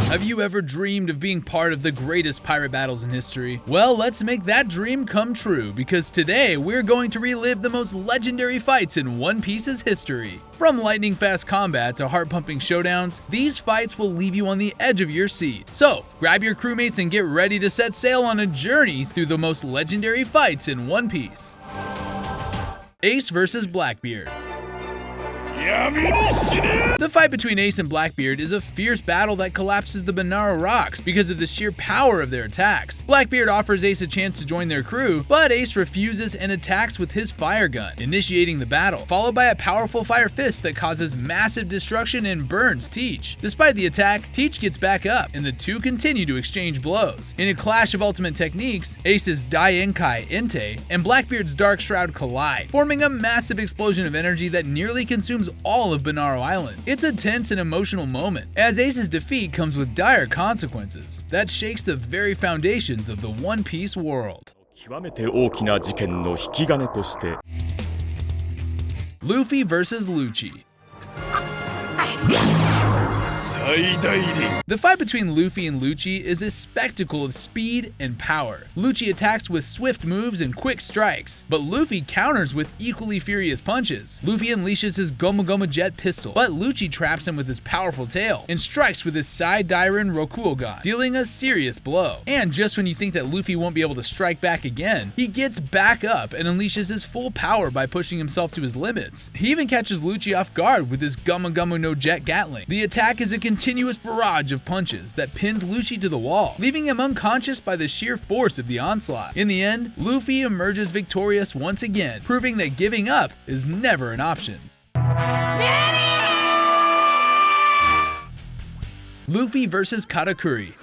Have you ever dreamed of being part of the greatest pirate battles in history? Well, let's make that dream come true, because today we're going to relive the most legendary fights in One Piece's history. From lightning-fast combat to heart-pumping showdowns, these fights will leave you on the edge of your seat. So, grab your crewmates and get ready to set sail on a journey through the most legendary fights in One Piece. Ace vs. Blackbeard. The fight between Ace and Blackbeard is a fierce battle that collapses the Banara rocks because of the sheer power of their attacks. Blackbeard offers Ace a chance to join their crew, but Ace refuses and attacks with his fire gun, initiating the battle, followed by a powerful fire fist that causes massive destruction and burns Teach. Despite the attack, Teach gets back up, and the two continue to exchange blows. In a clash of ultimate techniques, Ace's Daienkai Entei and Blackbeard's Dark Shroud collide, forming a massive explosion of energy that nearly consumes all of Banaro Island. It's a tense and emotional moment, as Ace's defeat comes with dire consequences that shakes the very foundations of the One Piece world. Luffy vs. Lucci. The fight between Luffy and Lucci is a spectacle of speed and power. Lucci attacks with swift moves and quick strikes, but Luffy counters with equally furious punches. Luffy unleashes his Gomu Gomu Jet pistol, but Lucci traps him with his powerful tail and strikes with his Sai Dairen Rokuogan, dealing a serious blow. And just when you think that Luffy won't be able to strike back again, he gets back up and unleashes his full power by pushing himself to his limits. He even catches Lucci off guard with his Gomu Gomu no Jet Gatling. The attack is a continuous barrage of punches that pins Lucci to the wall, leaving him unconscious by the sheer force of the onslaught. In the end, Luffy emerges victorious once again, proving that giving up is never an option. Luffy vs. Katakuri.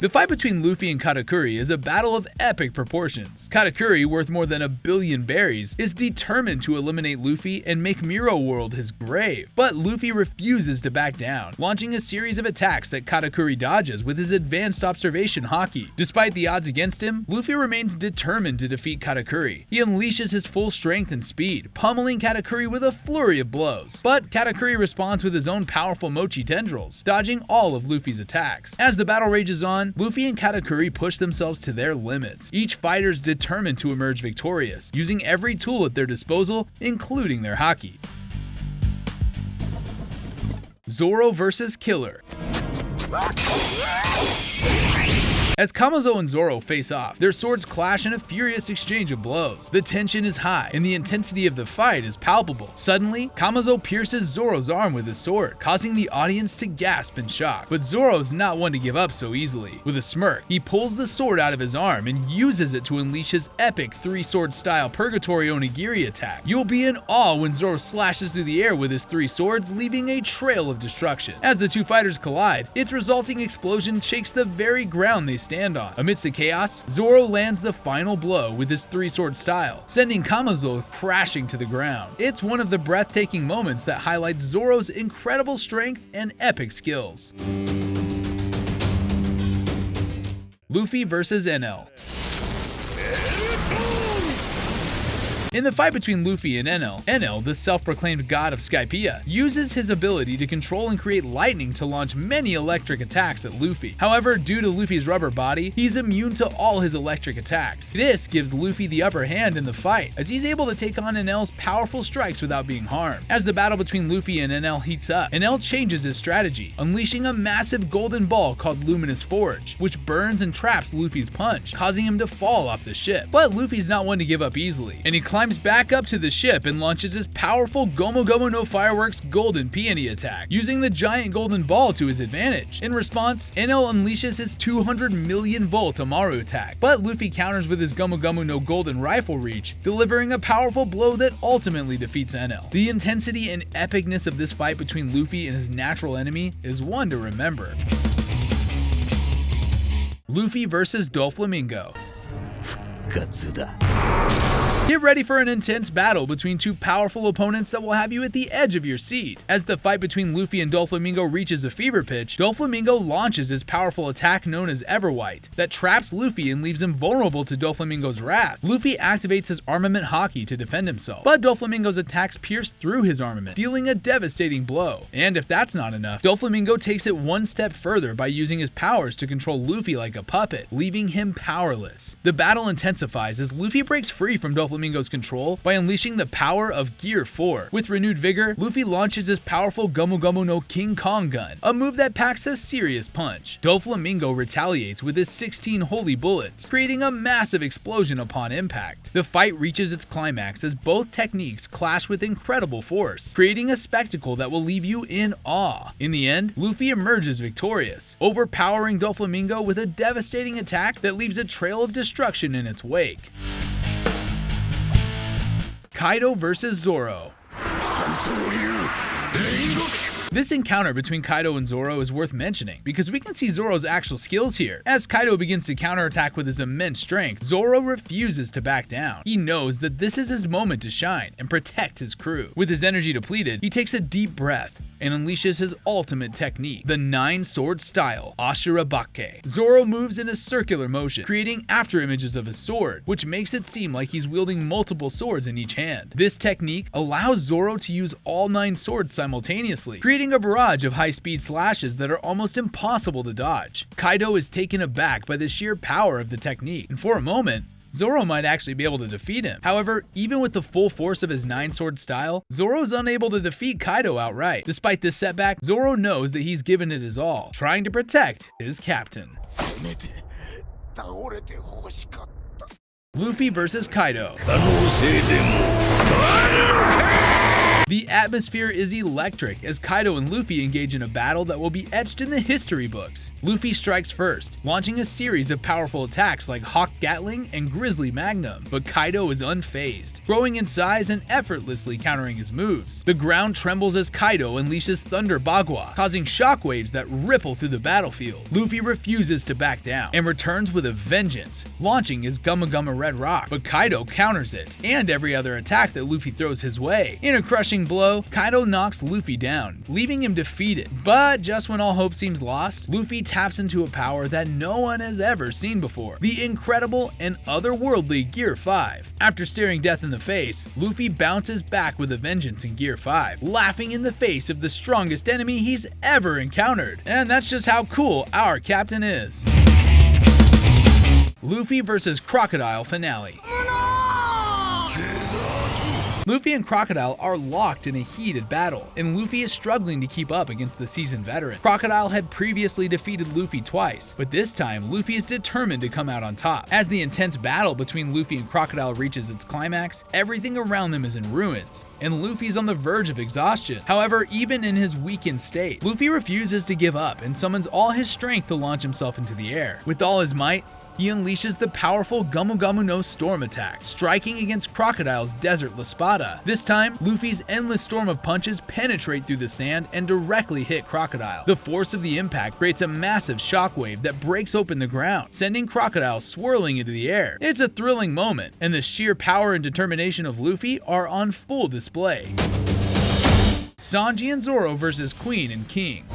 The fight between Luffy and Katakuri is a battle of epic proportions. Katakuri, worth more than 1 billion berries, is determined to eliminate Luffy and make Miro World his grave. But Luffy refuses to back down, launching a series of attacks that Katakuri dodges with his advanced observation haki. Despite the odds against him, Luffy remains determined to defeat Katakuri. He unleashes his full strength and speed, pummeling Katakuri with a flurry of blows. But Katakuri responds with his own powerful mochi tendrils, dodging all of Luffy's attacks. As the battle rages on, Luffy and Katakuri push themselves to their limits. Each fighter is determined to emerge victorious, using every tool at their disposal, including their haki. Zoro vs. Killer. As Kamazo and Zoro face off, their swords clash in a furious exchange of blows. The tension is high, and the intensity of the fight is palpable. Suddenly, Kamazo pierces Zoro's arm with his sword, causing the audience to gasp in shock. But Zoro is not one to give up so easily. With a smirk, he pulls the sword out of his arm and uses it to unleash his epic three-sword style Purgatory Onigiri attack. You'll be in awe when Zoro slashes through the air with his three swords, leaving a trail of destruction. As the two fighters collide, its resulting explosion shakes the very ground they stand on. Amidst the chaos, Zoro lands the final blow with his three-sword style, sending Kamazo crashing to the ground. It's one of the breathtaking moments that highlights Zoro's incredible strength and epic skills. Luffy vs. Enel. In the fight between Luffy and Enel, the self-proclaimed god of Skypiea, uses his ability to control and create lightning to launch many electric attacks at Luffy. However, due to Luffy's rubber body, he's immune to all his electric attacks. This gives Luffy the upper hand in the fight, as he's able to take on Enel's powerful strikes without being harmed. As the battle between Luffy and Enel heats up, Enel changes his strategy, unleashing a massive golden ball called Luminous Forge, which burns and traps Luffy's punch, causing him to fall off the ship. But Luffy's not one to give up easily, and he climbs back up to the ship and launches his powerful Gomu Gomu no Fireworks Golden Peony attack, using the giant golden ball to his advantage. In response, Enel unleashes his 200 million volt Amaru attack, but Luffy counters with his Gomu Gomu no Golden Rifle Reach, delivering a powerful blow that ultimately defeats Enel. The intensity and epicness of this fight between Luffy and his natural enemy is one to remember. Luffy vs. Doflamingo. Get ready for an intense battle between two powerful opponents that will have you at the edge of your seat. As the fight between Luffy and Doflamingo reaches a fever pitch, Doflamingo launches his powerful attack known as Everwhite that traps Luffy and leaves him vulnerable to Doflamingo's wrath. Luffy activates his armament haki to defend himself, but Doflamingo's attacks pierce through his armament, dealing a devastating blow. And if that's not enough, Doflamingo takes it one step further by using his powers to control Luffy like a puppet, leaving him powerless. The battle intensifies as Luffy breaks free from Doflamingo's control by unleashing the power of Gear 4. With renewed vigor, Luffy launches his powerful Gomu Gomu no King Kong gun, a move that packs a serious punch. Doflamingo retaliates with his 16 holy bullets, creating a massive explosion upon impact. The fight reaches its climax as both techniques clash with incredible force, creating a spectacle that will leave you in awe. In the end, Luffy emerges victorious, overpowering Doflamingo with a devastating attack that leaves a trail of destruction in its wake. Kaido vs. Zoro. This encounter between Kaido and Zoro is worth mentioning because we can see Zoro's actual skills here. As Kaido begins to counterattack with his immense strength, Zoro refuses to back down. He knows that this is his moment to shine and protect his crew. With his energy depleted, he takes a deep breath and unleashes his ultimate technique, the 9-sword style, Ashirabake. Zoro moves in a circular motion, creating afterimages of his sword, which makes it seem like he's wielding multiple swords in each hand. This technique allows Zoro to use all 9 swords simultaneously, creating a barrage of high-speed slashes that are almost impossible to dodge. Kaido is taken aback by the sheer power of the technique, and for a moment, Zoro might actually be able to defeat him. However, even with the full force of his 9-sword style, Zoro is unable to defeat Kaido outright. Despite this setback, Zoro knows that he's given it his all, trying to protect his captain. Luffy vs. Kaido. The atmosphere is electric as Kaido and Luffy engage in a battle that will be etched in the history books. Luffy strikes first, launching a series of powerful attacks like Hawk Gatling and Grizzly Magnum, but Kaido is unfazed, growing in size and effortlessly countering his moves. The ground trembles as Kaido unleashes Thunder Bagua, causing shockwaves that ripple through the battlefield. Luffy refuses to back down and returns with a vengeance, launching his Gumma Gumma Red Rock, but Kaido counters it and every other attack that Luffy throws his way. In a crushing blow, Kaido knocks Luffy down, leaving him defeated. But just when all hope seems lost, Luffy taps into a power that no one has ever seen before, the incredible and otherworldly Gear 5. After staring death in the face, Luffy bounces back with a vengeance in Gear 5, laughing in the face of the strongest enemy he's ever encountered. And that's just how cool our captain is. Luffy vs. Crocodile finale. Luffy and Crocodile are locked in a heated battle, and Luffy is struggling to keep up against the seasoned veteran. Crocodile had previously defeated Luffy twice, but this time Luffy is determined to come out on top. As the intense battle between Luffy and Crocodile reaches its climax, everything around them is in ruins, and Luffy's on the verge of exhaustion. However, even in his weakened state, Luffy refuses to give up and summons all his strength to launch himself into the air. With all his might, he unleashes the powerful Gomu Gomu no Storm attack, striking against Crocodile's Desert La Spada. This time, Luffy's endless storm of punches penetrate through the sand and directly hit Crocodile. The force of the impact creates a massive shockwave that breaks open the ground, sending Crocodile swirling into the air. It's a thrilling moment, and the sheer power and determination of Luffy are on full display. Sanji and Zoro vs. Queen and King.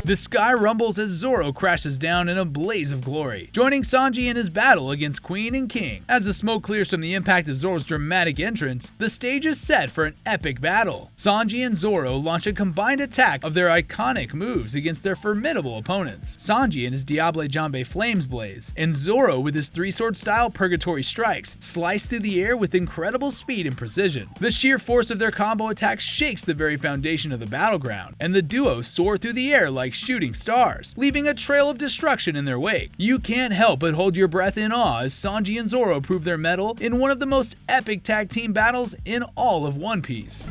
The sky rumbles as Zoro crashes down in a blaze of glory, joining Sanji in his battle against Queen and King. As the smoke clears from the impact of Zoro's dramatic entrance, the stage is set for an epic battle. Sanji and Zoro launch a combined attack of their iconic moves against their formidable opponents. Sanji in his Diable Jambe Flames Blaze, and Zoro with his 3-sword style Purgatory Strikes slice through the air with incredible speed and precision. The sheer force of their combo attacks shakes the very foundation of the battleground, and the duo soar through the air like shooting stars, leaving a trail of destruction in their wake. You can't help but hold your breath in awe as Sanji and Zoro prove their mettle in one of the most epic tag team battles in all of One Piece.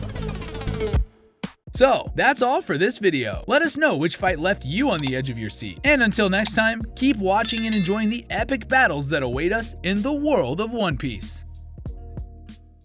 So, that's all for this video. Let us know which fight left you on the edge of your seat. And until next time, keep watching and enjoying the epic battles that await us in the world of One Piece.